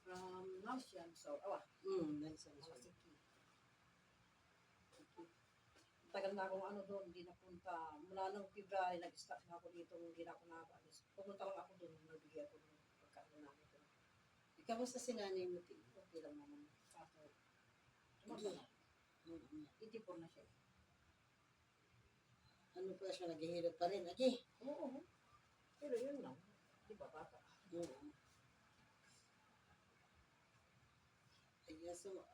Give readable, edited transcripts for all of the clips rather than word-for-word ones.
From Nasian, so, Nandiyan siya. Sige. Tagal na akong ano doon, hindi napunta. Mula nung February, nag-start na ako dito, hindi na ako nakaalis. Pumunta lang ako doon, nagbigay ako ng pagkain namin doon. Kamusta si nanay mo, Ti? Okay lang naman. Kaso, Hindi. tumanda na. 84 na siya. Ano pa siya, naghihirap pa rin, Aki? Oo. Pero yun lang. Di ba, bata? Oo. Ay, so,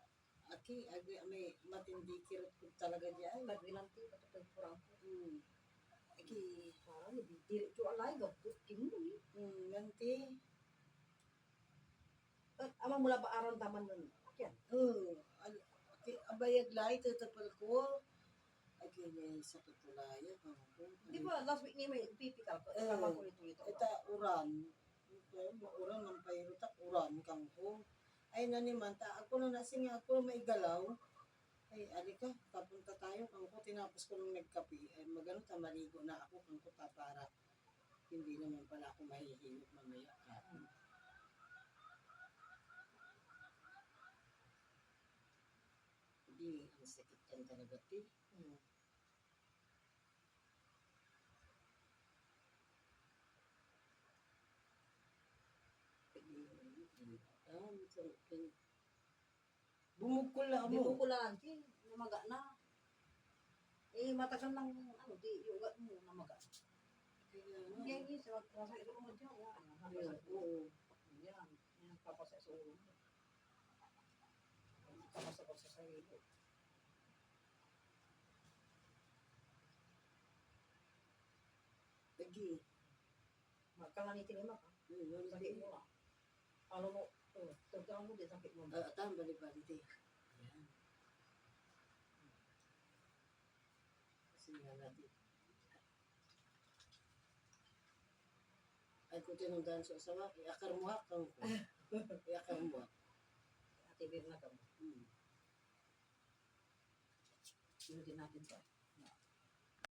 Aki, may matindi kirot ko talaga Ay, diyan. nagwilanti, patapay kurang po. Aki, Parang, diretso alay, gabot, kimuloy. nanti. Ama mula ba aron taman nun? Yan. Aki, abayag lahi, tatapal ko. Aki, may sakit tulaya. Di ba, last week niya may pipikal ko. Tama ko ito. Ita, uran. Uran, ng pairutak, uran kang ko. Ay, naniman, ako na nasinga, ako may galaw. Ay, alika, papunta tayo. Kung ko, tinapos ko nung nagkapi. Ay, magano, maligo na ako. Kung ko, para hindi naman pala ako mahihilot mamaya. Hindi, ang sakit yan talaga, Ti. Bumukol na Di mo. mo ko lang, namaga na. Eh, matagal lang, ano, di, yung ugat mo, namaga. Hindi, sa kapasay sa ulo dyan. Oo. Yan, yan, kapasay sa ulo mo. Kapasay sa sarili. Lagi. Magkalanitin mo ka. Sakit mo lang. Ano mo, tagdaan mo din, sakit mo. Tama, bali-bali, Ti. Ayan. Kasi nga natin. Ay, kung tinundaan sa asawa, iakar mo kang ko. Iakar mo hak. Ate, bir na ka mo. Yun din natin to.